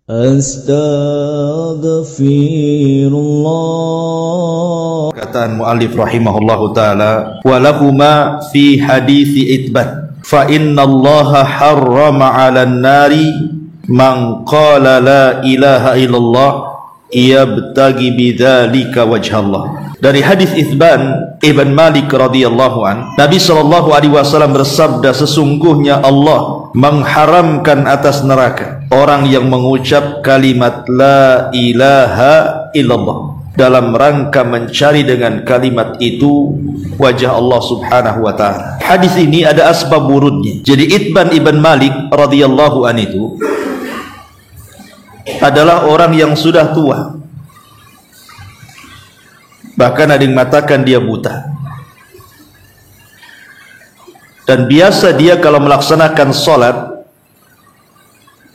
Astaghfirullah. Kataan muallif rahimahullahu taala, walahuma fi hadithi itban fa innallaha harrama 'alan nari man qala la ilaha illallah yabtagi bidzalika wajhallah. Dari hadis Itsban Ibn Malik radhiyallahu an, Nabi sallallahu alaihi wasallam bersabda, sesungguhnya Allah mengharamkan atas neraka orang yang mengucap kalimat la ilaha illallah dalam rangka mencari dengan kalimat itu wajah Allah subhanahu wa ta'ala. Hadis ini ada asbab wurudnya. Jadi Itsban Ibn Malik radhiyallahu an itu adalah orang yang sudah tua, bahkan ada yang mengatakan dia buta. Dan biasa dia kalau melaksanakan sholat,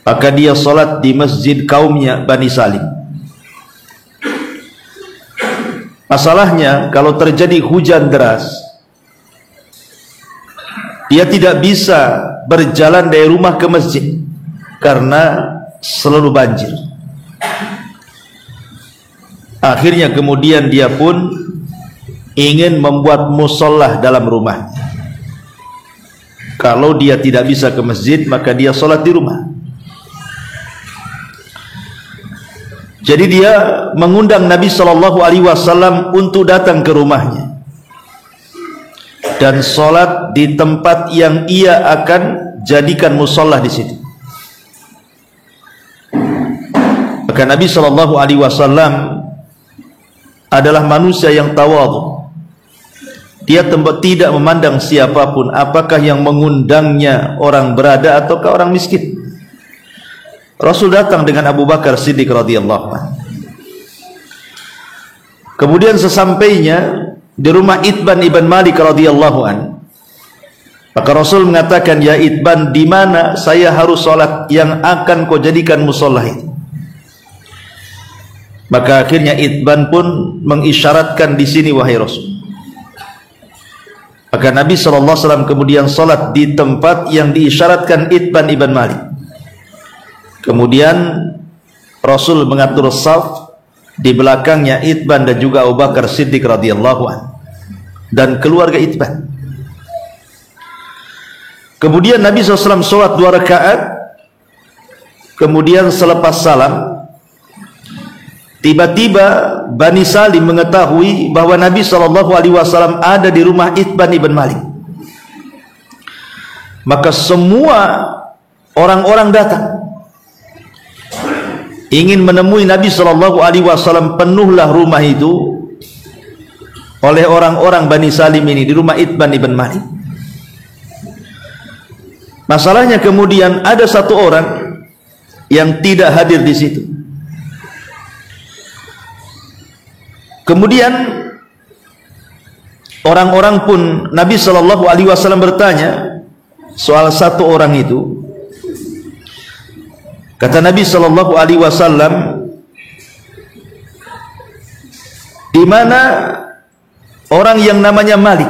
maka dia sholat di masjid kaumnya Bani Salim. Masalahnya kalau terjadi hujan deras, dia tidak bisa berjalan dari rumah ke masjid karena selalu banjir. Akhirnya kemudian dia pun ingin membuat musolah dalam rumah. Kalau dia tidak bisa ke masjid, maka dia sholat di rumah. Jadi dia mengundang Nabi Shallallahu Alaihi Wasallam untuk datang ke rumahnya dan sholat di tempat yang ia akan jadikan musolah di situ. Maka Nabi Shallallahu Alaihi Wasallam adalah manusia yang tawadhu. Dia tidak memandang siapapun, apakah yang mengundangnya orang berada ataukah orang miskin. Rasul datang dengan Abu Bakar Siddiq radhiyallahu anhu. Kemudian sesampainya di rumah Itsban Ibn Malik radhiyallahu anhu, maka Rasul mengatakan, ya Itsban, di mana saya harus sholat yang akan kau jadikan musolah itu? Maka akhirnya Itsban pun mengisyaratkan, di sini wahai Rasul. Maka Nabi SAW kemudian salat di tempat yang diisyaratkan Itsban Ibn Malik. Kemudian Rasul mengatur shaf di belakangnya Itsban dan juga Abu Bakar Siddiq radhiyallahu anhu dan keluarga Itsban. Kemudian Nabi SAW salat 2 rakaat. Kemudian selepas salam, tiba-tiba Bani Salim mengetahui bahwa Nabi SAW ada di rumah Itsban Ibn Malik. Maka semua orang-orang datang ingin menemui Nabi SAW. Penuhlah rumah itu oleh orang-orang Bani Salim ini di rumah Itsban Ibn Malik. Masalahnya kemudian ada satu orang yang tidak hadir di situ. Kemudian orang-orang pun, Nabi SAW bertanya soal satu orang itu. Kata Nabi SAW, di mana orang yang namanya Malik,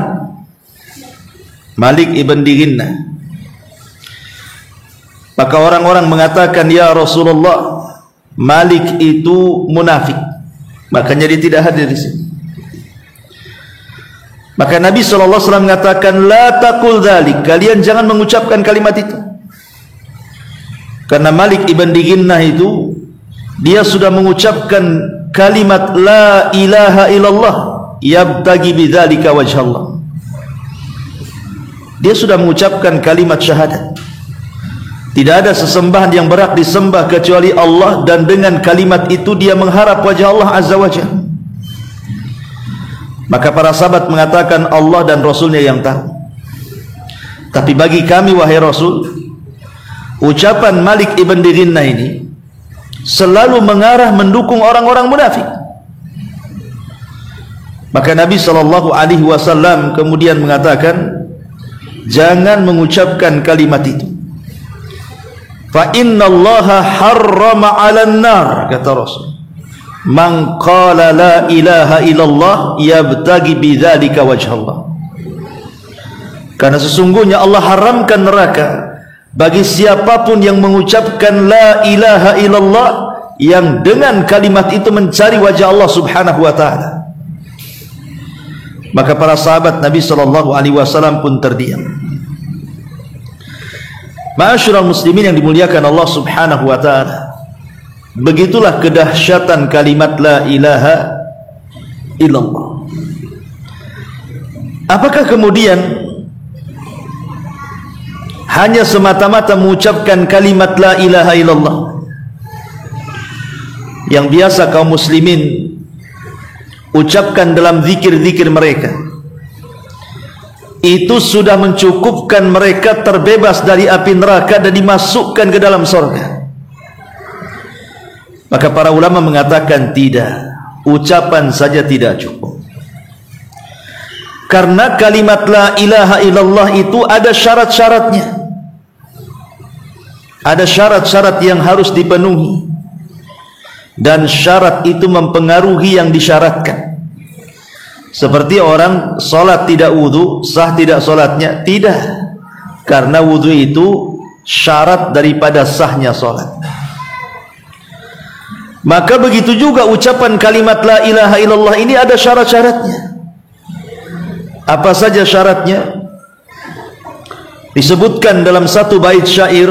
Malik ibn Dighinnah. Maka orang-orang mengatakan, ya Rasulullah, Malik itu munafik, makanya dia tidak hadir di sini. Maka Nabi SAW mengatakan, la taqul dzalik, kalian jangan mengucapkan kalimat itu. Karena Malik ibn Dighinnah itu, dia sudah mengucapkan kalimat la ilaha illallah yabtagi bidzalika wajhallah. Dia sudah mengucapkan kalimat syahadat, tidak ada sesembahan yang berhak disembah kecuali Allah, dan dengan kalimat itu dia mengharap wajah Allah azza wajalla. Maka para sahabat mengatakan, Allah dan Rasulnya yang tahu. Tapi bagi kami wahai Rasul, ucapan Malik ibn Dighinnah ini selalu mengarah mendukung orang-orang munafik. Maka Nabi SAW kemudian mengatakan, jangan mengucapkan kalimat itu. Fa innallaha harrama 'alan nar, kata Rasul, man qala la ilaha illallah yabtagi bidzalika wajhallah. Karena sesungguhnya Allah haramkan neraka bagi siapapun yang mengucapkan la ilaha illallah, yang dengan kalimat itu mencari wajah Allah subhanahu wa ta'ala. Maka para sahabat Nabi SAW pun terdiam. Ma'asyiral muslimin yang dimuliakan Allah subhanahu wa ta'ala, begitulah kedahsyatan kalimat la ilaha illallah. Apakah kemudian hanya semata-mata mengucapkan kalimat la ilaha illallah yang biasa kaum muslimin ucapkan dalam zikir-zikir mereka, itu sudah mencukupkan mereka terbebas dari api neraka dan dimasukkan ke dalam surga? Maka para ulama mengatakan tidak, ucapan saja tidak cukup. Karena kalimat la ilaha illallah itu ada syarat-syaratnya. Ada syarat-syarat yang harus dipenuhi, dan syarat itu mempengaruhi yang disyaratkan. Seperti orang sholat tidak wudu, sah tidak sholatnya? Tidak, karena wudu itu syarat daripada sahnya sholat. Maka begitu juga ucapan kalimat la ilaha illallah ini ada syarat-syaratnya. Apa saja syaratnya? Disebutkan dalam satu bait syair,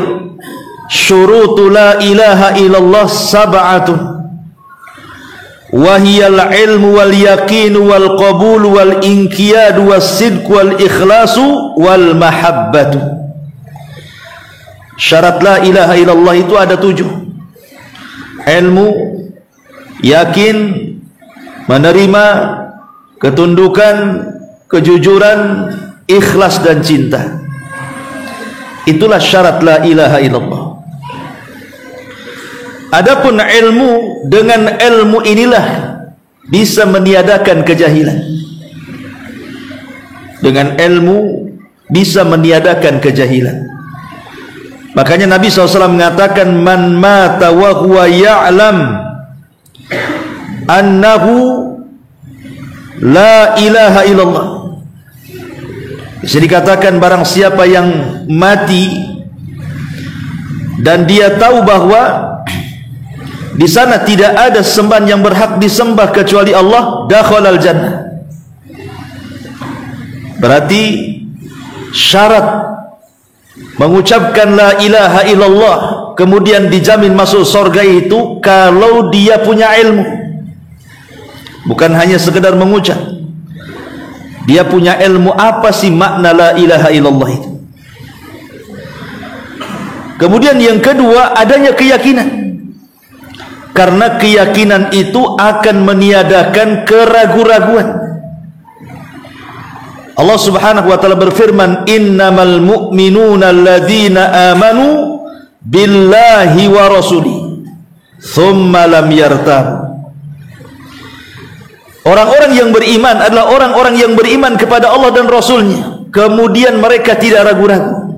syurutu la ilaha illallah sab'atun, wahiyal ilmu wal yaqin wal qabul wal inqiyad was sidq wal ikhlasu wal mahabbatu. Syarat la ilaha illallah itu ada 7. Ilmu, yakin, menerima, ketundukan, kejujuran, ikhlas dan cinta. Itulah syarat la ilaha illallah. Adapun ilmu, dengan ilmu inilah bisa meniadakan kejahilan. Dengan ilmu bisa meniadakan kejahilan. Makanya Nabi SAW mengatakan, man mata wa huwa ya'lam annahu la ilaha illallah. Bisa dikatakan barang siapa yang mati dan dia tahu bahwa di sana tidak ada sembahan yang berhak disembah kecuali Allah, dakhalal jannah. Berarti syarat mengucapkan la ilaha illallah kemudian dijamin masuk surga itu kalau dia punya ilmu. Bukan hanya sekedar mengucap. Dia punya ilmu apa sih makna la ilaha illallah itu. Kemudian yang kedua, adanya keyakinan. Karena keyakinan itu akan meniadakan keraguan-raguan. Allah subhanahu wa ta'ala berfirman, innamal mu'minuna alladzina amanu billahi wa rasuli thumma lam yartabu. Orang-orang yang beriman adalah orang-orang yang beriman kepada Allah dan Rasulnya, kemudian mereka tidak ragu-ragu.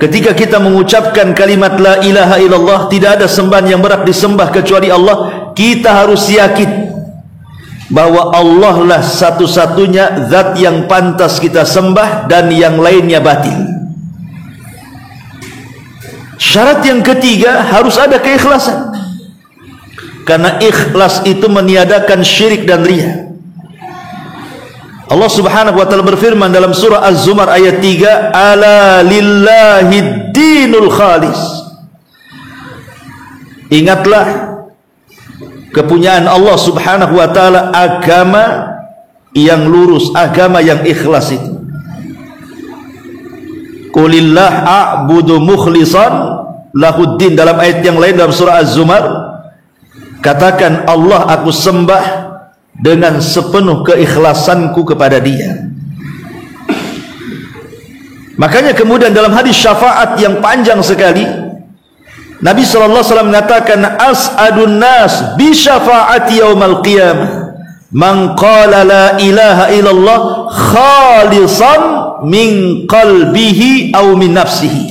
Ketika kita mengucapkan kalimat la ilaha illallah, tidak ada sembahan yang berhak disembah kecuali Allah, kita harus yakin bahwa Allah lah satu-satunya zat yang pantas kita sembah dan yang lainnya batil. Syarat yang ketiga, harus ada keikhlasan. Karena ikhlas itu meniadakan syirik dan riya. Allah subhanahu wa ta'ala berfirman dalam surah Az-Zumar ayat 3, ala lillahi dinul khalis. Ingatlah kepunyaan Allah subhanahu wa ta'ala, agama yang lurus, agama yang ikhlas itu. Qulillah a'budu mukhlisan lahuddin. Dalam ayat yang lain dalam surah Az-Zumar, katakan Allah aku sembah dengan sepenuh keikhlasanku kepada Dia. Makanya kemudian dalam hadis syafaat yang panjang sekali, Nabi SAW mengatakan, as'adun nas bi syafaati yaumal qiyamah man qala la ilaha illallah khalisan min qalbihi aw min nafsihi.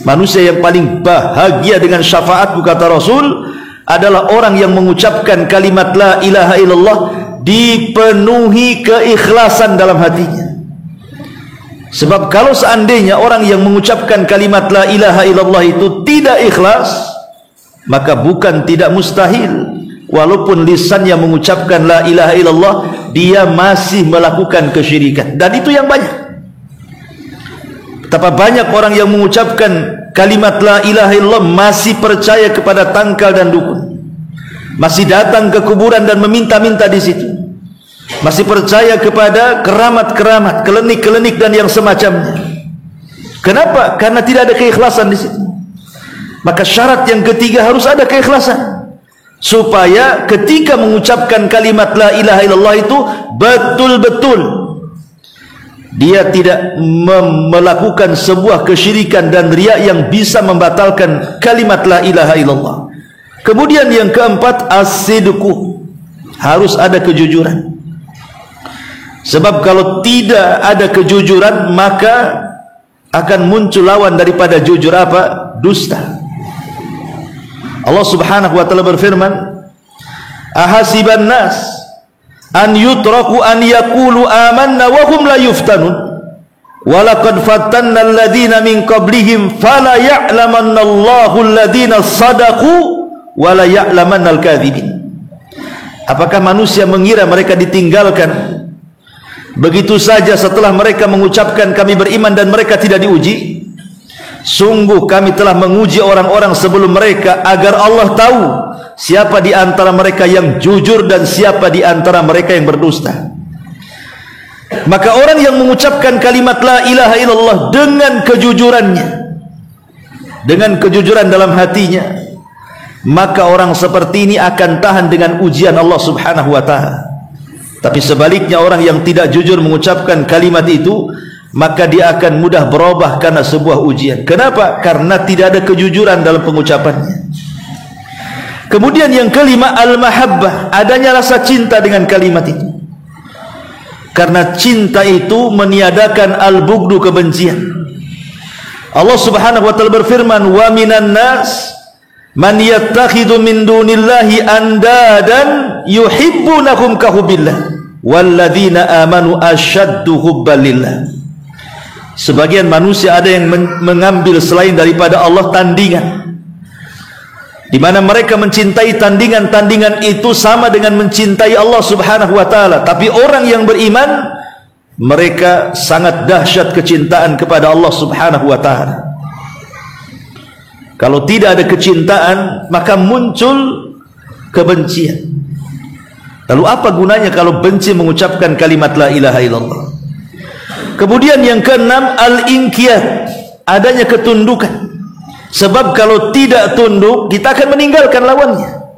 Manusia yang paling bahagia dengan syafaatku, kata Rasul, adalah orang yang mengucapkan kalimat la ilaha illallah dipenuhi keikhlasan dalam hatinya. Sebab kalau seandainya orang yang mengucapkan kalimat la ilaha illallah itu tidak ikhlas, maka bukan tidak mustahil, walaupun lisannya mengucapkan la ilaha illallah, dia masih melakukan kesyirikan. Dan itu yang banyak. Betapa banyak orang yang mengucapkan kalimat la ilaha illallah masih percaya kepada tangkal dan dukun, masih datang ke kuburan dan meminta-minta di situ, masih percaya kepada keramat-keramat, klinik-klinik dan yang semacamnya. Kenapa? Karena tidak ada keikhlasan di situ. Maka syarat yang ketiga harus ada keikhlasan, supaya ketika mengucapkan kalimat la ilaha illallah itu betul-betul dia tidak melakukan sebuah kesyirikan dan riya yang bisa membatalkan kalimat la ilaha illallah. Kemudian yang keempat, as-sidqu, harus ada kejujuran. Sebab kalau tidak ada kejujuran, maka akan muncul lawan daripada jujur, apa? Dusta. Allah Subhanahu wa taala berfirman, ahasiban nas an yutraku an yaqulu amanna wa hum la yuftanun walaqad fatanna alladhina min qablihim fala ya'lamanna Allahu alladhina sadaqu wa la ya'lamanna al-kadhibin. Apakah manusia mengira mereka ditinggalkan begitu saja setelah mereka mengucapkan kami beriman dan mereka tidak diuji? Sungguh kami telah menguji orang-orang sebelum mereka agar Allah tahu siapa di antara mereka yang jujur dan siapa di antara mereka yang berdusta. Maka orang yang mengucapkan kalimat la ilaha illallah dengan kejujurannya, dengan kejujuran dalam hatinya, maka orang seperti ini akan tahan dengan ujian Allah Subhanahu wa taala. Tapi sebaliknya, orang yang tidak jujur mengucapkan kalimat itu, maka dia akan mudah berubah karena sebuah ujian. Kenapa? Karena tidak ada kejujuran dalam pengucapannya. Kemudian yang kelima, al-mahabbah, adanya rasa cinta dengan kalimat itu. Karena cinta itu meniadakan al-bughdu, kebencian. Allah Subhanahu wa taala berfirman, wa minan nas man yattakhidhu min dunillahi andadan yuhibbunahum ka hubbillah walladzina amanu ashaddu hubban lillah. Sebagian manusia ada yang mengambil selain daripada Allah tandingan, di mana mereka mencintai tandingan-tandingan itu sama dengan mencintai Allah Subhanahu wa taala. Tapi orang yang beriman, mereka sangat dahsyat kecintaan kepada Allah Subhanahu wa taala. Kalau tidak ada kecintaan, maka muncul kebencian. Lalu apa gunanya kalau benci mengucapkan kalimat la ilaha illallah? Kemudian yang keenam, al-inqiyad, adanya ketundukan. Sebab kalau tidak tunduk, kita akan meninggalkan lawannya.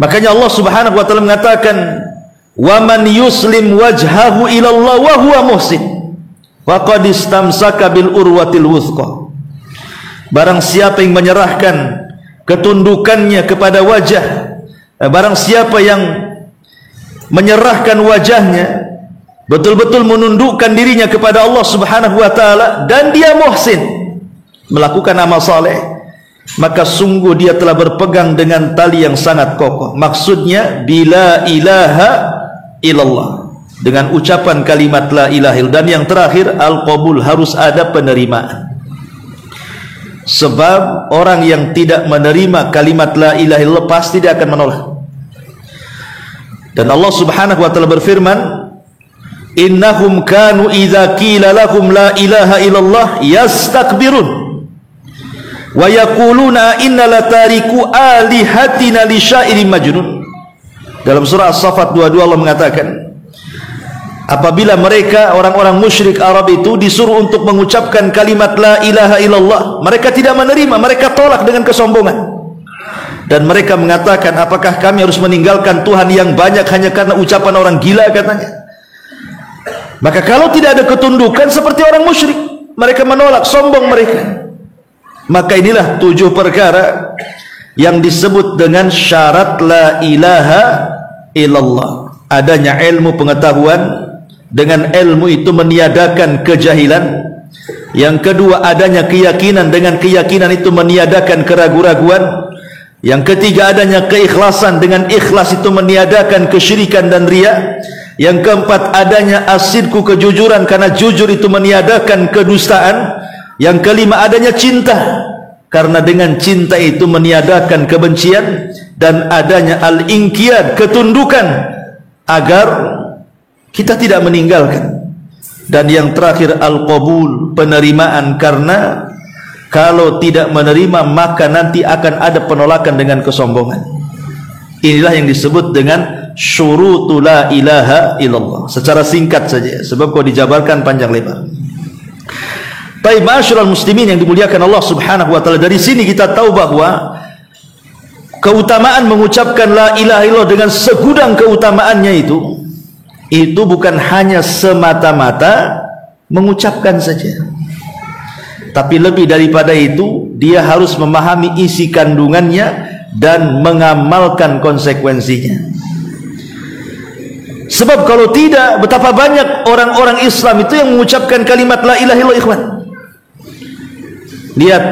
Makanya Allah Subhanahu wa taala mengatakan, wa man yuslim wajhahu ila Allah wa huwa muhsin faqad istamsaka bil urwatil wuthqa. Barang siapa yang menyerahkan ketundukannya kepada wajah, barang siapa yang menyerahkan wajahnya, betul-betul menundukkan dirinya kepada Allah Subhanahu wa taala, dan dia muhsin, melakukan amal saleh, maka sungguh dia telah berpegang dengan tali yang sangat kokoh. Maksudnya bila ilaha illallah, dengan ucapan kalimat la ilaha illallah. Dan yang terakhir, al-qabul, harus ada penerimaan. Sebab orang yang tidak menerima kalimat la ilaha illallah pasti dia akan menolak. Dan Allah Subhanahu wa taala berfirman, innahum kanu idza qila lahum la ilaha illallah yastakbirun wa yaquluna inna latariku alihatina li syairin majnun. Dalam surah As-Saffat 22 Allah mengatakan, apabila mereka orang-orang musyrik Arab itu disuruh untuk mengucapkan kalimat la ilaha illallah, mereka tidak menerima, mereka tolak dengan kesombongan. Dan mereka mengatakan, apakah kami harus meninggalkan Tuhan yang banyak hanya karena ucapan orang gila, katanya. Maka kalau tidak ada ketundukan seperti orang musyrik, mereka menolak, sombong mereka. Maka inilah 7 perkara yang disebut dengan syarat la ilaha illallah. Adanya ilmu pengetahuan, dengan ilmu itu meniadakan kejahilan. Yang kedua, adanya keyakinan, dengan keyakinan itu meniadakan keraguan-raguan. Yang ketiga, adanya keikhlasan, dengan ikhlas itu meniadakan kesyirikan dan riya. Yang keempat, adanya as-sidqu, kejujuran, karena jujur itu meniadakan kedustaan. Yang kelima, adanya cinta, karena dengan cinta itu meniadakan kebencian. Dan adanya al-inqiyad, ketundukan, agar kita tidak meninggalkan. Dan yang terakhir, al-qabul, penerimaan, karena kalau tidak menerima maka nanti akan ada penolakan dengan kesombongan. Inilah yang disebut dengan syurutu la ilaha illallah. Secara singkat saja, sebab kalau dijabarkan panjang lebar. Baik, ma'asyiral muslimin yang dimuliakan Allah Subhanahu wa taala, dari sini kita tahu bahwa keutamaan mengucapkan la ilaha illallah dengan segudang keutamaannya itu bukan hanya semata-mata mengucapkan saja, tapi lebih daripada itu dia harus memahami isi kandungannya dan mengamalkan konsekuensinya. Sebab kalau tidak, betapa banyak orang-orang Islam itu yang mengucapkan kalimat la ilaha illallah, ikhwan. Lihat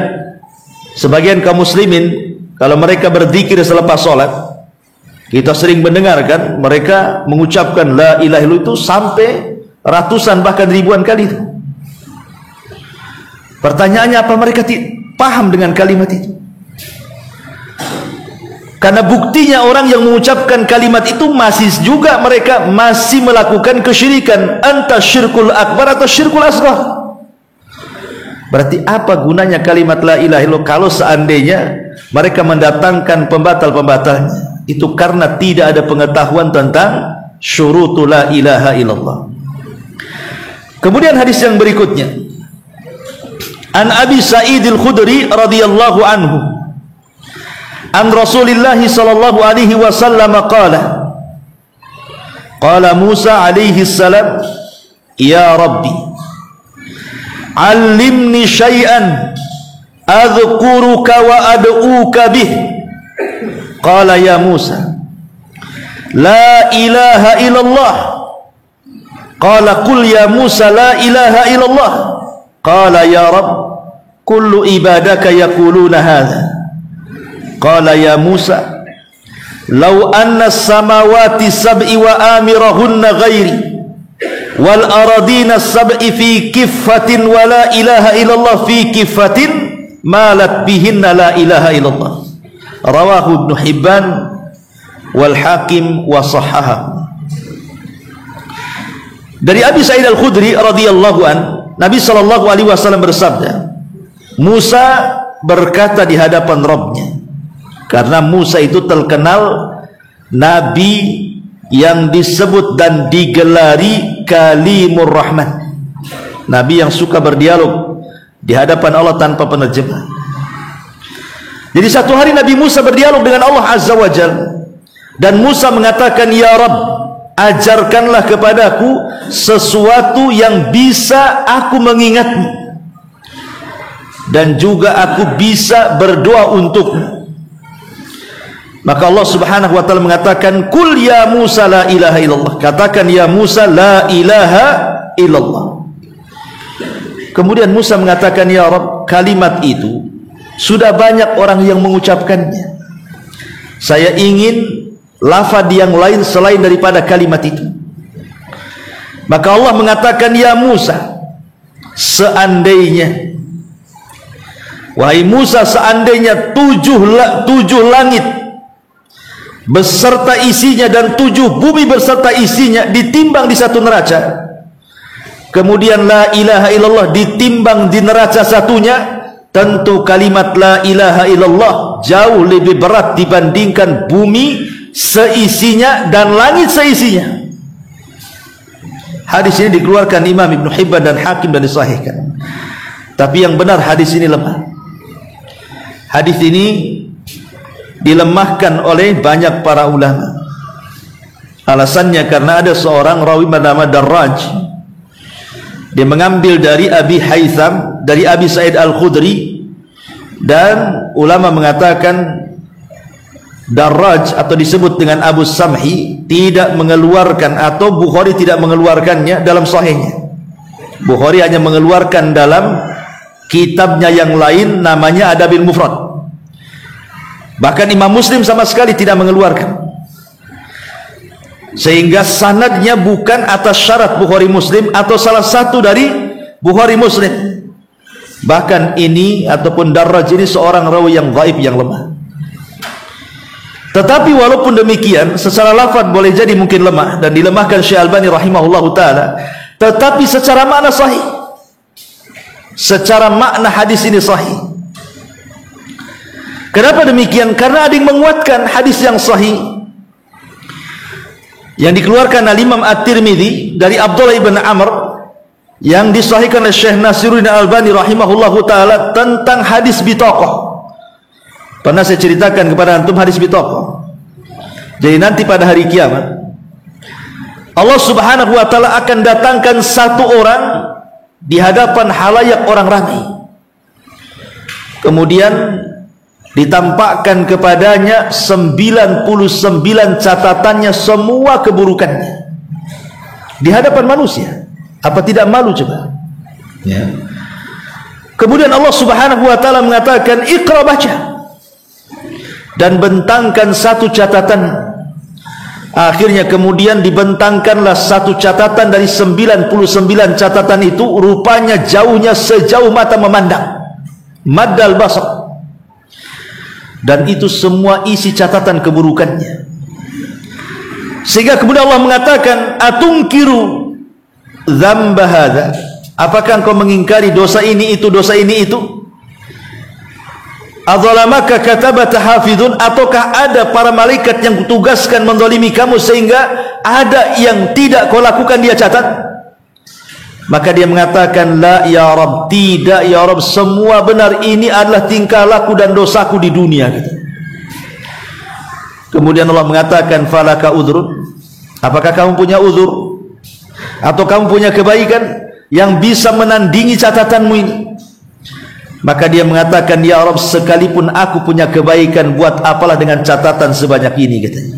sebagian kaum muslimin, kalau mereka berzikir selepas sholat, kita sering mendengarkan mereka mengucapkan la ilaha illallah itu sampai ratusan bahkan ribuan kali itu. Pertanyaannya, apa mereka paham dengan kalimat itu? Karena buktinya orang yang mengucapkan kalimat itu mereka masih melakukan kesyirikan, anta syirkul akbar atau syirkul asghar. Berarti apa gunanya kalimat la ilaha illallah kalau seandainya mereka mendatangkan pembatal-pembatalnya? Itu karena tidak ada pengetahuan tentang syurutu la ilaha illallah. Kemudian hadis yang berikutnya, an Abi Sa'id al-Khudri radhiyallahu anhu, an Rasulillah sallallahu alaihi wasallam qala Musa alaihi salam, ya Rabbi, allimni syai'an adhkuruka wa ad'uka bih. Qala ya Musa, la ilaha illallah. Qala qul ya Musa la ilaha illallah. Qala ya Rabb, kullu ibadaka yaquluna hadha. Qala ya Musa, law anna as-samawati sab'i wa amirahunna ghairi wal aradina sab'i fi kiffatin wa la ilaha illallah fi kiffatin malat bihinna la ilaha illallah. Rawahu Ibnu Hibban wal Hakim wa sahhahahu. Dari Abi Sa'id al-Khudri radhiyallahu an, Nabi sallallahu alaihi wasallam bersabda, Musa berkata di hadapan Rabbnya, karena Musa itu terkenal nabi yang disebut dan digelari Kalimur Rahman, nabi yang suka berdialog di hadapan Allah tanpa penerjemah. Jadi satu hari Nabi Musa berdialog dengan Allah Azza wa Jalla, dan Musa mengatakan, ya Rabb, ajarkanlah kepadaku sesuatu yang bisa aku mengingatmu dan juga aku bisa berdoa untukmu. Maka Allah Subhanahu wa taala mengatakan, kul ya Musa la ilaha illallah, katakan ya Musa la ilaha illallah. Kemudian Musa mengatakan, ya Rabb, kalimat itu sudah banyak orang yang mengucapkannya, saya ingin lafaz yang lain selain daripada kalimat itu. Maka Allah mengatakan, ya Musa, seandainya, wahai Musa, seandainya tujuh langit beserta isinya dan 7 bumi beserta isinya ditimbang di satu neraca, kemudian la ilaha illallah ditimbang di neraca satunya, tentu kalimat la ilaha illallah jauh lebih berat dibandingkan bumi seisinya dan langit seisinya. Hadis ini dikeluarkan Imam Ibnu Hibban dan Hakim dan disahihkan. Tapi yang benar hadis ini lemah. Hadis ini dilemahkan oleh banyak para ulama. Alasannya karena ada seorang rawi bernama Darraj. Dia mengambil dari Abi Haytham, dari Abi Sa'id al-Khudri, dan ulama mengatakan Darraj atau disebut dengan Abu Samhi tidak mengeluarkan, atau Bukhari tidak mengeluarkannya dalam sahihnya. Bukhari hanya mengeluarkan dalam kitabnya yang lain, namanya Adabil Mufrad. Bahkan Imam Muslim sama sekali tidak mengeluarkan. sehingga sanadnya bukan atas syarat Bukhari Muslim atau salah satu dari Bukhari Muslim. Bahkan ini ataupun Darraj ini seorang rawi yang dhaif, yang lemah. Tetapi walaupun demikian, secara lafaz boleh jadi mungkin lemah dan dilemahkan Syekh Albani rahimahullahu taala, tetapi secara makna sahih. Secara makna hadis ini sahih. Kenapa demikian? Karena ada yang menguatkan hadis yang sahih yang dikeluarkan oleh Imam At-Tirmidzi dari Abdullah ibn Amr, yang disahihkan oleh Syekh Nasiruddin Albani rahimahullahu taala tentang hadis bitaqah. Pernah saya ceritakan kepada antum hadis bitaqah. Jadi nanti pada hari kiamat Allah Subhanahu wa taala akan datangkan satu orang di hadapan halayak orang ramai. Kemudian ditampakkan kepadanya 99 catatannya, semua keburukannya di hadapan manusia. Apa tidak malu coba? Ya. Kemudian Allah Subhanahu wa taala mengatakan, "Iqra, baca." Dan bentangkan satu catatan. Akhirnya kemudian dibentangkanlah satu catatan dari 99 catatan itu, rupanya jauhnya sejauh mata memandang, maddal basar. Dan itu semua isi catatan keburukannya. Sehingga kemudian Allah mengatakan, "Atunkiru dzamba hadza?" Apakah engkau mengingkari dosa ini itu, dosa ini itu? Adzalamaka katabata hafidun, ataukah ada para malaikat yang tugaskan menzalimi kamu sehingga ada yang tidak kau lakukan dia catat? Maka dia mengatakan, "La ya Rabb," tidak ya Rabb, semua benar, ini adalah tingkah laku dan dosaku di dunia gitu. Kemudian Allah mengatakan, "Falaka udhrun?" Apakah kamu punya uzur atau kamu punya kebaikan yang bisa menandingi catatanmu ini? Maka dia mengatakan, "Ya Rabb, sekalipun aku punya kebaikan, buat apalah dengan catatan sebanyak ini," katanya.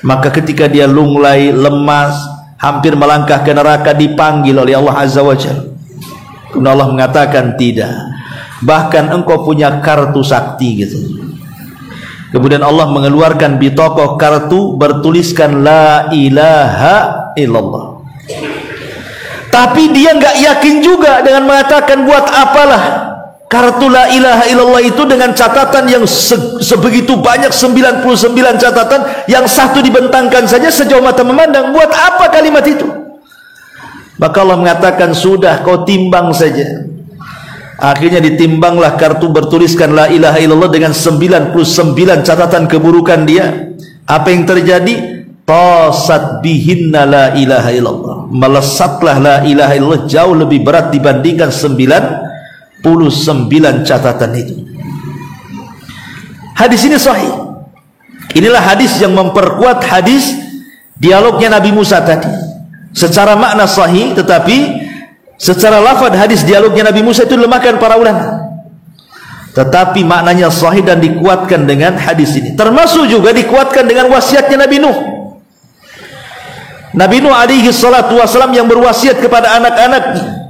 Maka ketika dia lunglai, lemas, hampir melangkah ke neraka, dipanggil oleh Allah Azza wa Jalla. Kemudian Allah mengatakan, "Tidak, bahkan engkau punya kartu sakti," gitu. Kemudian Allah mengeluarkan bitaqah, kartu bertuliskan la ilaha illallah. Tapi dia nggak yakin juga dengan mengatakan, buat apalah kartu la ilaha illallah itu dengan catatan yang sebegitu banyak, 99 catatan, yang satu dibentangkan saja sejauh mata memandang, buat apa kalimat itu? Maka Allah mengatakan, "Sudah, kau timbang saja." Akhirnya ditimbanglah kartu bertuliskan la ilaha illallah dengan 99 catatan keburukan dia. Apa yang terjadi? Tasat bihinna la ilaha illallah, melesatlah la ilaha illallah jauh lebih berat dibandingkan 99 catatan itu. Hadis ini sahih. Inilah hadis yang memperkuat hadis dialognya Nabi Musa tadi. Secara makna sahih, tetapi secara lafaz hadis dialognya Nabi Musa itu lemahkan para ulama. Tetapi maknanya sahih dan dikuatkan dengan hadis ini. Termasuk juga dikuatkan dengan wasiatnya Nabi Nuh. Nabi Nuh alaihi salatu wasalam yang berwasiat kepada anak-anaknya,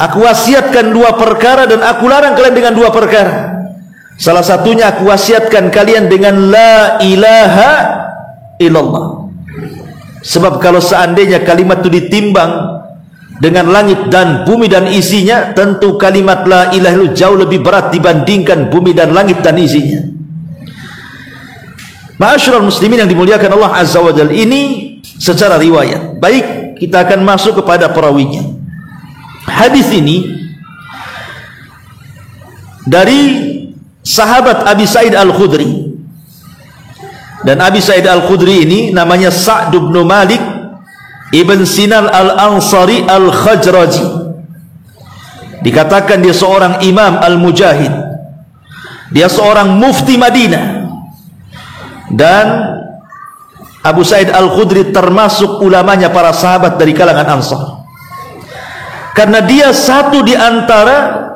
"Aku wasiatkan 2 perkara dan aku larang kalian dengan 2 perkara. Salah satunya aku wasiatkan kalian dengan la ilaha illallah." Sebab kalau seandainya kalimat itu ditimbang dengan langit dan bumi dan isinya, tentu kalimat la ilaha illallah jauh lebih berat dibandingkan bumi dan langit dan isinya. Ma'asyiral muslimin yang dimuliakan Allah Azza wa Jalla, ini secara riwayat. Baik, kita akan masuk kepada perawinya. Hadis ini dari sahabat Abi Sa'id Al-Khudri. Dan Abi Sa'id Al-Khudri ini namanya Sa'd bin Malik Ibn Sinan Al-Ansari Al-Khajraji. Dikatakan dia seorang imam al-mujahid. Dia seorang mufti Madinah. Dan Abu Sa'id Al-Khudri termasuk ulamanya para sahabat dari kalangan Ansar. Karena dia satu di antara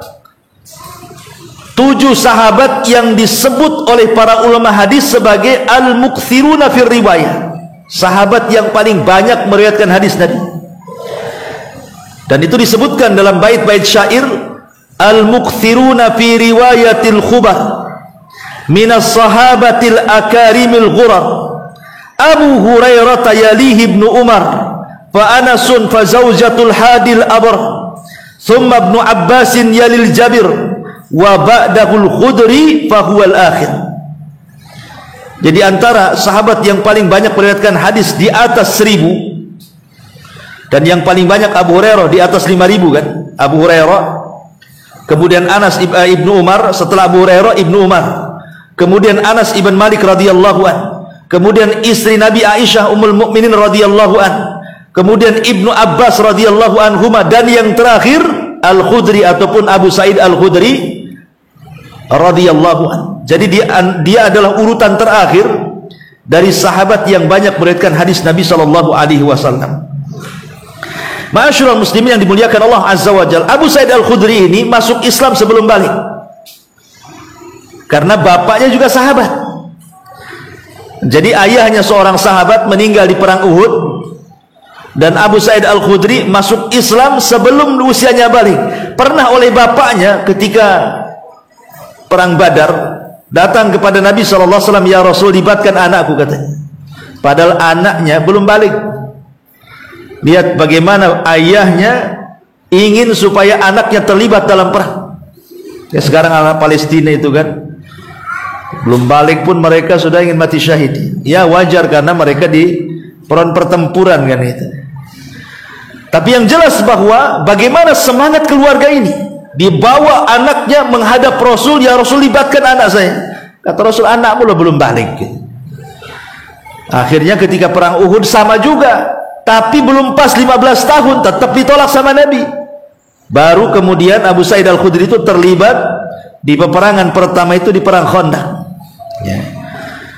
7 sahabat yang disebut oleh para ulama hadis sebagai al-mukthiruna fir riwayah, sahabat yang paling banyak meriwayatkan hadis Nabi. Dan itu disebutkan dalam bait-bait syair, al-mukthiruna fi riwayatil khubar minas sahabatil akarimil ghurar Abu Hurairah yalihi Ibnu Umar, fa Anasun fa zaujatul hadil abr, thumma Ibnu Abbasin yalil Jabir, wa ba'dahul Khudri fa huwal akhir. Jadi antara sahabat yang paling banyak meriwayatkan hadis di atas 1000, dan yang paling banyak Abu Hurairah di atas 5000 kan? Abu Hurairah, kemudian Anas Ibnu Umar, setelah Abu Hurairah Ibnu Umar, kemudian Anas ibn Malik radhiyallahu an, kemudian istri Nabi Aisyah Ummul Mukminin radhiyallahu an, kemudian Ibnu Abbas radhiyallahu anhuma, dan yang terakhir Al-Khudri ataupun Abu Sa'id Al-Khudri radhiyallahu an. Jadi dia adalah urutan terakhir dari sahabat yang banyak meriwayatkan hadis Nabi sallallahu alaihi wasallam. Ma'asyiral muslimin yang dimuliakan Allah Azza wa Jalla, Abu Sa'id Al-Khudri ini masuk Islam sebelum balik, karena bapaknya juga sahabat. Jadi ayahnya seorang sahabat meninggal di perang Uhud, dan Abu Sa'id Al-Khudri masuk Islam sebelum usianya balik. Pernah oleh bapaknya ketika perang Badar datang kepada Nabi SAW, ya Rasul, libatkan anakku, katanya. Padahal anaknya belum balik. Lihat bagaimana ayahnya ingin supaya anaknya terlibat dalam perang. Ya, sekarang anak Palestina itu kan belum balik pun mereka sudah ingin mati syahid. Ya wajar, karena mereka di front pertempuran kan itu. Tapi yang jelas bahwa bagaimana semangat keluarga ini, dibawa anaknya menghadap Rasul, ya Rasul, libatkan anak saya. Kata Rasul, anakmu belum balik. Akhirnya ketika perang Uhud sama juga, tapi belum pas 15 tahun, tetap ditolak sama Nabi. Baru kemudian Abu Sa'id Al-Khudri itu terlibat di peperangan pertama itu, di perang Khandaq. Ya.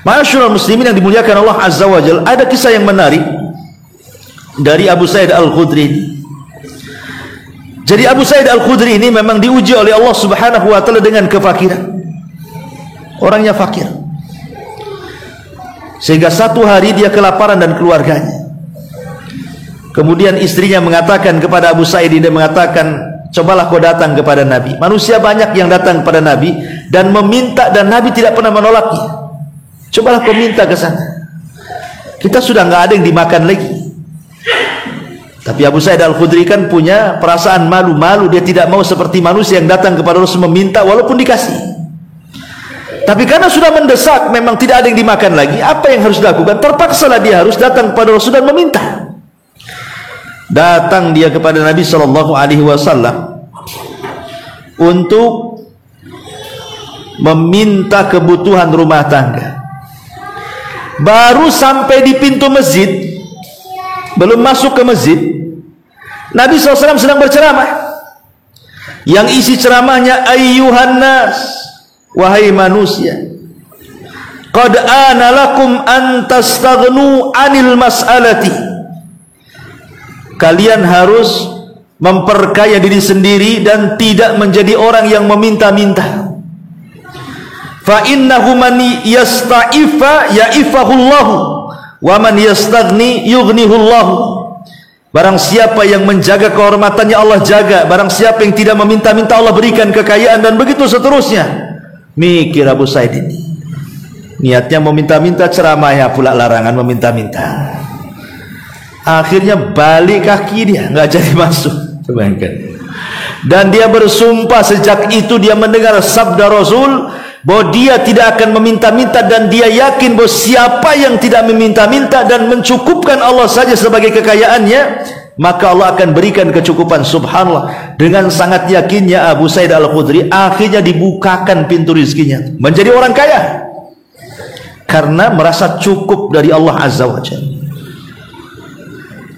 Ma'asyiral muslimin yang dimuliakan Allah Azza wa Jalla, ada kisah yang menarik dari Abu Sa'id Al-Khudri. Jadi Abu Sa'id Al-Khudri ini memang diuji oleh Allah Subhanahu wa taala dengan kefakiran. Orangnya fakir, sehingga satu hari dia kelaparan dan keluarganya. Kemudian istrinya mengatakan kepada Abu Sa'id, dia mengatakan, cobalah kau datang kepada Nabi. Manusia banyak yang datang kepada Nabi dan meminta, dan Nabi tidak pernah menolaknya. Cobalah kau minta ke sana. Kita sudah nggak ada yang dimakan lagi. Tapi Abu Sa'id Al-Khudri kan punya perasaan malu-malu, dia tidak mau seperti manusia yang datang kepada Rasul meminta walaupun dikasih. Tapi karena sudah mendesak, memang tidak ada yang dimakan lagi, apa yang harus dilakukan? Terpaksalah dia harus datang kepada Rasul dan meminta. Datang dia kepada Nabi sallallahu alaihi wasallam untuk meminta kebutuhan rumah tangga. Baru sampai di pintu masjid, belum masuk ke masjid, Nabi SAW sedang berceramah. Yang isi ceramahnya, ayyuhan nas, wahai manusia, qad ana lakum an tastaghnu anil mas'alati. Kalian harus memperkaya diri sendiri dan tidak menjadi orang yang meminta-minta. Fa innahu man yasta'ifa ya'ifahullahu wa man yastaghni yughnihullahu. Barang siapa yang menjaga kehormatannya, Allah jaga. Barang siapa yang tidak meminta-minta, Allah berikan kekayaan, dan begitu seterusnya. Mikir Abu Sa'id ini, niatnya meminta-minta, ceramahnya pula larangan meminta-minta. Akhirnya balik kaki dia, nggak jadi masuk. Bayangkan. Dan dia bersumpah sejak itu dia mendengar sabda Rasul bahwa dia tidak akan meminta-minta, dan dia yakin bahwa siapa yang tidak meminta-minta dan mencukupkan Allah saja sebagai kekayaannya, maka Allah akan berikan kecukupan. Subhanallah, dengan sangat yakinnya Abu Sa'id Al-Khudri akhirnya dibukakan pintu rizkinya, menjadi orang kaya karena merasa cukup dari Allah Azza wa Jalla.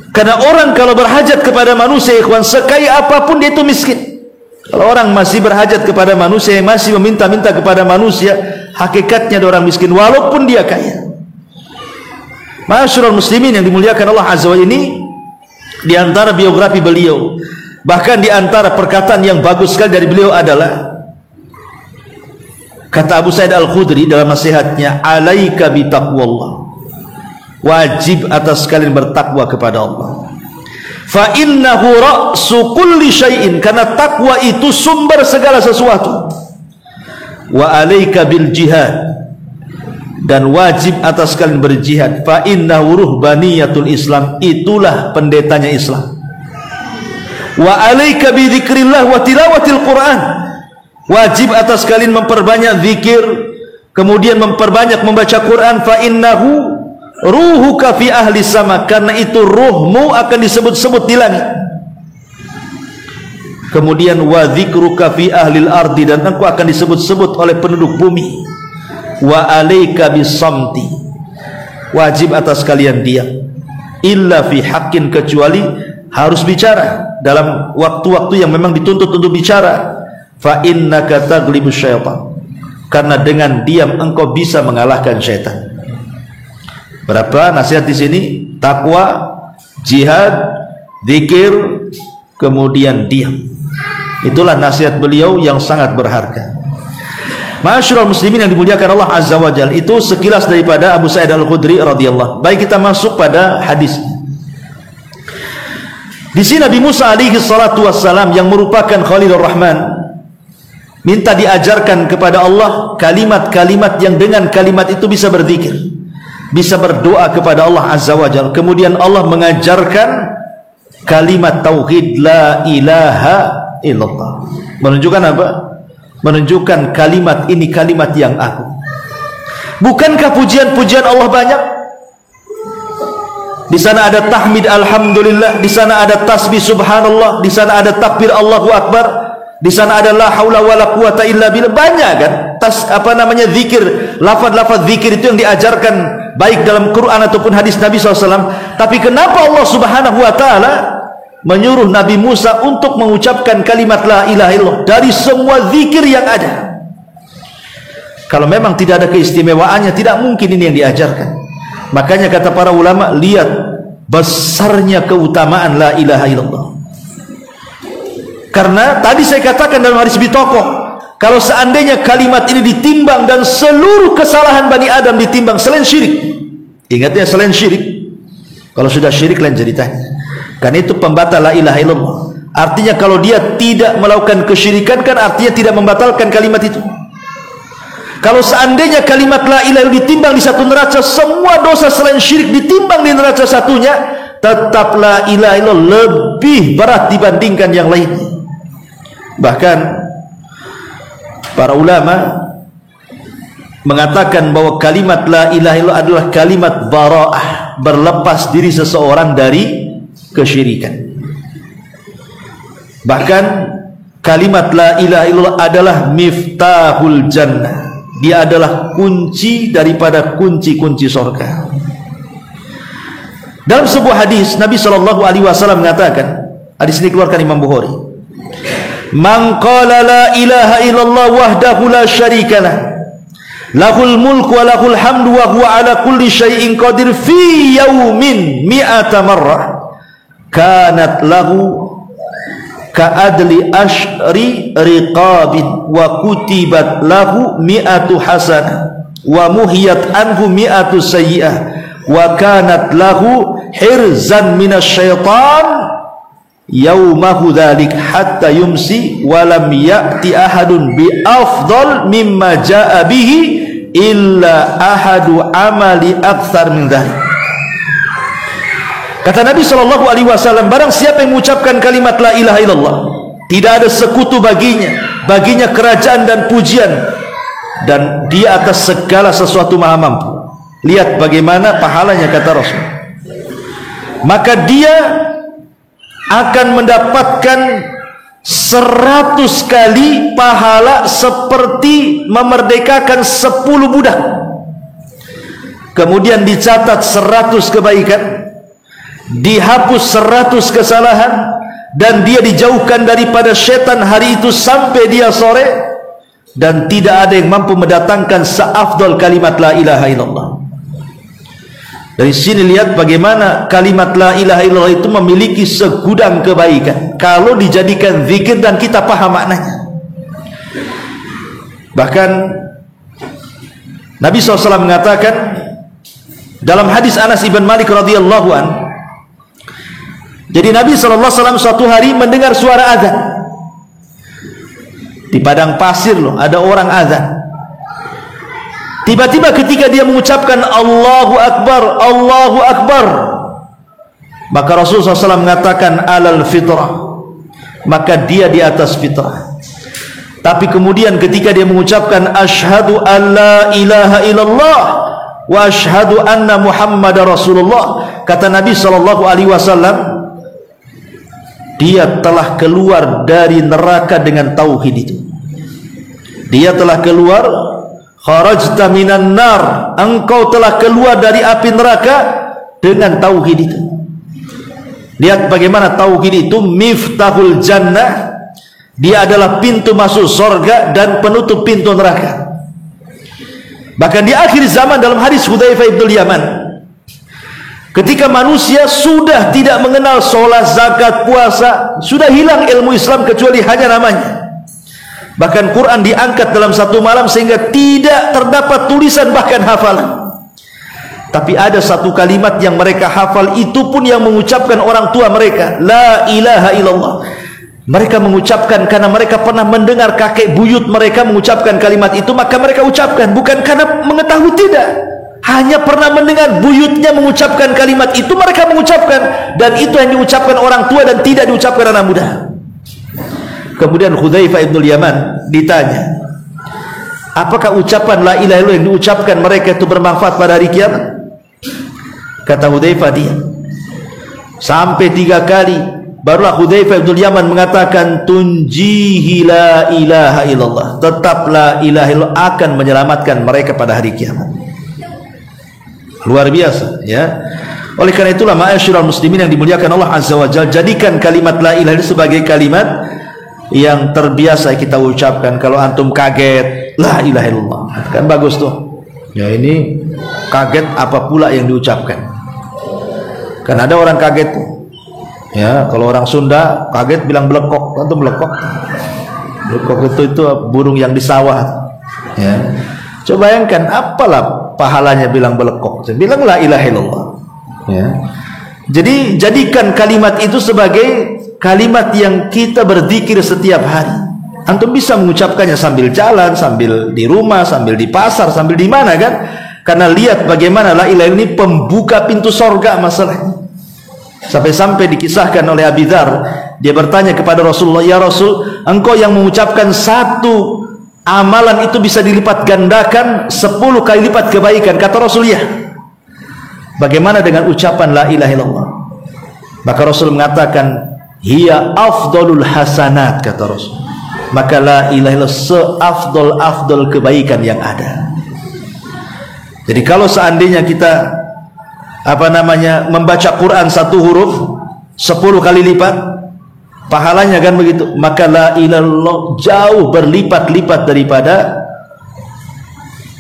Karena orang kalau berhajat kepada manusia, ikhwan, sekaya apapun dia itu miskin. Kalau orang masih berhajat kepada manusia, masih meminta-minta kepada manusia, hakikatnya dia orang miskin walaupun dia kaya. Ma'asyiral muslimin yang dimuliakan Allah Azza wa Jalla, ini di antara biografi beliau, bahkan di antara perkataan yang bagus sekali dari beliau adalah, kata Abu Sa'id Al-Khudri dalam nasihatnya, alaika bi taqwallah, wajib atas kalian bertakwa kepada Allah. Fa innahu ra'su kulli syai'in, karena takwa itu sumber segala sesuatu. Wa alaika bil jihad, dan wajib atas kalian berjihad. Fa innahu ruhbaniyatul Islam, itulah pendetanya Islam. Wa alaika bi dzikrillah wa tilawatil Quran, wajib atas kalian memperbanyak zikir, kemudian memperbanyak membaca Quran. Fa innahu ruhuka fi ahli sama, karena itu ruhmu akan disebut-sebut di langit. Kemudian wa dzikruka fi ahlil ardi, dan engkau akan disebut-sebut oleh penduduk bumi. Wa alaika bisamti, wajib atas kalian diam. Illa fi haqqin, kecuali harus bicara dalam waktu-waktu yang memang dituntut untuk bicara. Fa innaka taglibus syaitan, karena dengan diam engkau bisa mengalahkan syaitan. Berapa nasihat di sini? Takwa, jihad, zikir, kemudian diam. Itulah nasihat beliau yang sangat berharga. Ma'asyiral muslimin yang dimuliakan Allah Azza wa Jalla, itu sekilas daripada Abu Sa'id Al-Khudri radhiyallahu. Baik, kita masuk pada hadis. Di sini Nabi Musa alaihi salatu wassalam yang merupakan Khalilur Rahman minta diajarkan kepada Allah kalimat-kalimat yang dengan kalimat itu bisa berzikir, bisa berdoa kepada Allah Azza wa Jalla. Kemudian Allah mengajarkan kalimat tauhid la ilaha illallah. Menunjukkan apa? Menunjukkan kalimat ini kalimat yang agung. Bukankah pujian-pujian Allah banyak? Di sana ada tahmid alhamdulillah, di sana ada tasbih subhanallah, di sana ada takbir Allahu akbar, di sana ada la haula wala quwata illa billah. Banyak kan? Zikir, lafaz-lafaz zikir itu yang diajarkan baik dalam Quran ataupun hadis Nabi SAW. Tapi kenapa Allah Subhanahu wa taala menyuruh Nabi Musa untuk mengucapkan kalimat la ilaha illallah dari semua zikir yang ada? Kalau memang tidak ada keistimewaannya, tidak mungkin ini yang diajarkan. Makanya kata para ulama, lihat besarnya keutamaan la ilaha illallah. Karena tadi saya katakan dalam hadis Bitokoh, kalau seandainya kalimat ini ditimbang dan seluruh kesalahan Bani Adam ditimbang selain syirik, ingatnya selain syirik, kalau sudah syirik lain ceritanya. Karena itu pembatal la ilaha illallah. Artinya kalau dia tidak melakukan kesyirikan, kan artinya tidak membatalkan kalimat itu. Kalau seandainya kalimat la ilaha illallah ditimbang di satu neraca, semua dosa selain syirik ditimbang di neraca satunya, tetap la ilaha illallah lebih berat dibandingkan yang lainnya. Bahkan para ulama mengatakan bahwa kalimat la ilaha illallah adalah kalimat bara'ah, berlepas diri seseorang dari kesyirikan. Bahkan kalimat la ilaha illallah adalah miftahul jannah, dia adalah kunci daripada kunci-kunci surga. Dalam sebuah hadis Nabi SAW mengatakan, hadis ini keluarkan Imam Bukhari, man qala la ilaha illallah wahdahu la syarikalah lahul mulku wa lahul hamdu wa huwa ala kulli syai'in qadir fi yaumin mi'ata marrah kanat lahu ka'adli ashri riqabin wa kutibat lahu mi'atu hasanah wa muhiyat anhu mi'atu sayyi'ah wa kanat lahu hirzan minasyaitan yaumahu dhalik hatta yumsi wa lam ya'ti ahadun bi afdal mimma ja'a bihi illa ahadu amali akthar min dhalik. Kata Nabi SAW, barang siapa yang mengucapkan kalimat la ilaha illallah, tidak ada sekutu baginya kerajaan dan pujian, dan dia atas segala sesuatu maha mampu. Lihat bagaimana pahalanya, kata Rasul. Maka dia akan mendapatkan 100 kali pahala seperti memerdekakan 10 budak. Kemudian dicatat 100 kebaikan, dihapus 100 kesalahan, dan dia dijauhkan daripada setan hari itu sampai dia sore, dan tidak ada yang mampu mendatangkan seafdal kalimat la ilaha illallah. Dari sini lihat bagaimana kalimat la ilaha illallah itu memiliki segudang kebaikan kalau dijadikan zikir dan kita paham maknanya. Bahkan Nabi SAW mengatakan dalam hadis Anas ibn Malik radhiyallahu an, jadi Nabi SAW suatu hari mendengar suara azan di padang pasir, loh, ada orang azan. Tiba-tiba ketika dia mengucapkan Allahu Akbar, Allahu Akbar, maka Rasulullah SAW mengatakan alal fitrah, maka dia di atas fitrah. Tapi kemudian ketika dia mengucapkan asyhadu an la ilaha illallah wa asyhadu anna Muhammadar Rasulullah, kata Nabi SAW, dia telah keluar dari neraka dengan tauhid itu. Dia telah keluar, kharajta minan nar, engkau telah keluar dari api neraka dengan tauhid itu. Lihat bagaimana tauhid itu miftahul jannah. Dia adalah pintu masuk surga dan penutup pintu neraka. Bahkan di akhir zaman dalam hadis Hudzaifah ibn Yaman, ketika manusia sudah tidak mengenal sholat, zakat, puasa, sudah hilang ilmu Islam kecuali hanya namanya. Bahkan Quran diangkat dalam satu malam sehingga tidak terdapat tulisan bahkan hafalan. Tapi ada satu kalimat yang mereka hafal, itu pun yang mengucapkan orang tua mereka, la ilaha illallah. Mereka mengucapkan karena mereka pernah mendengar kakek buyut mereka mengucapkan kalimat itu, maka mereka ucapkan, bukan karena mengetahui, tidak. Hanya pernah mendengar buyutnya mengucapkan kalimat itu, mereka mengucapkan, dan itu yang diucapkan orang tua dan tidak diucapkan anak muda. Kemudian Hudzaifah ibn Yaman ditanya, apakah ucapan la ilaha illallah yang diucapkan mereka itu bermanfaat pada hari kiamat? Kata Hudzaifah, dia sampai 3 kali barulah Hudzaifah ibn Yaman mengatakan tunjihi la ilaha illallah, tetap la ilaha illallah akan menyelamatkan mereka pada hari kiamat. Luar biasa, ya. Oleh karena itulah ma'asyiral muslimin yang dimuliakan Allah Azza wa Jalla, jadikan kalimat la ilaha illallah sebagai kalimat yang terbiasa kita ucapkan. Kalau antum kaget, la ilaha illallah, kan bagus tuh. Ya, ini kaget apa pula yang diucapkan. Kan ada orang kaget tuh. Ya, kalau orang Sunda kaget bilang belekok, antum belekok. Belekok itu burung yang di sawah. Ya. Coba bayangkan apalah pahalanya bilang belekok. Bilang la ilaha illallah. Ya. Jadi jadikan kalimat itu sebagai kalimat yang kita berzikir setiap hari. Antum bisa mengucapkannya sambil jalan, sambil di rumah, sambil di pasar, sambil di mana, kan? Karena lihat bagaimana la ilaha ini pembuka pintu sorga masalahnya. Sampai-sampai dikisahkan oleh Abi Dzar, dia bertanya kepada Rasulullah, ya Rasul, engkau yang mengucapkan satu amalan itu bisa dilipat gandakan 10 kali lipat kebaikan. Kata Rasul, ya. Bagaimana dengan ucapan la ilaha illallah? Maka Rasul mengatakan, hiya afdalul hasanat, kata Rasul. Maka la ilaha illallah seafdal kebaikan yang ada. Jadi kalau seandainya kita membaca Quran 1 huruf 10 kali lipat pahalanya, kan begitu, maka la ilaha illallah jauh berlipat-lipat daripada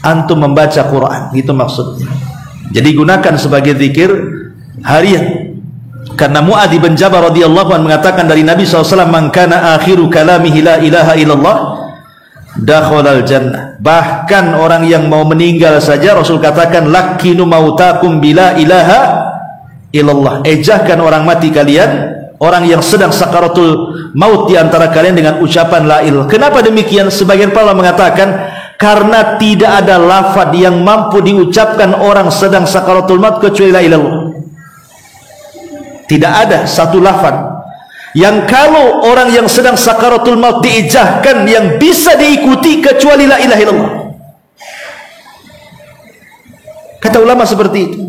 antum membaca Quran. Itu maksudnya. Jadi gunakan sebagai zikir harian. Karena Mu'adz bin Jabal radhiyallahu anhu mengatakan dari Nabi SAW, man kana akhiru kalamihi la ilaha illallah dakhalal jannah. Bahkan orang yang mau meninggal saja Rasul katakan, lakinu mautakum bila ilaha illallah. Ejahkan orang mati kalian, orang yang sedang sakaratul maut di antara kalian, dengan ucapan la ilaha. Kenapa demikian? Sebagian para ulama mengatakan karena tidak ada lafaz yang mampu diucapkan orang sedang sakaratul maut kecuali la ilaha illallah. Tidak ada satu lafaz yang kalau orang yang sedang sakaratul maut diijahkan yang bisa diikuti kecuali la ilaha illallah. Kata ulama seperti itu.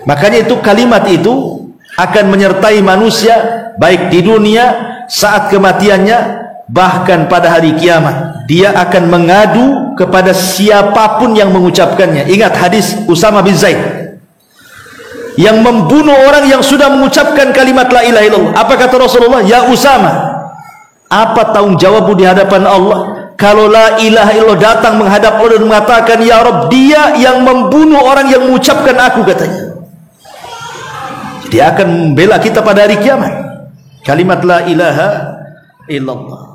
Makanya itu kalimat itu akan menyertai manusia baik di dunia saat kematiannya, bahkan pada hari kiamat. Dia akan mengadu kepada siapapun yang mengucapkannya. Ingat hadis Usama bin Zaid yang membunuh orang yang sudah mengucapkan kalimat la ilaha illallah. Apa kata Rasulullah? Ya Usama, apa tanggung jawabmu di hadapan Allah kalau la ilaha illallah datang menghadap Allah dan mengatakan, ya Rabb, dia yang membunuh orang yang mengucapkan aku, katanya. Dia akan membela kita pada hari kiamat. Kalimat la ilaha illallah.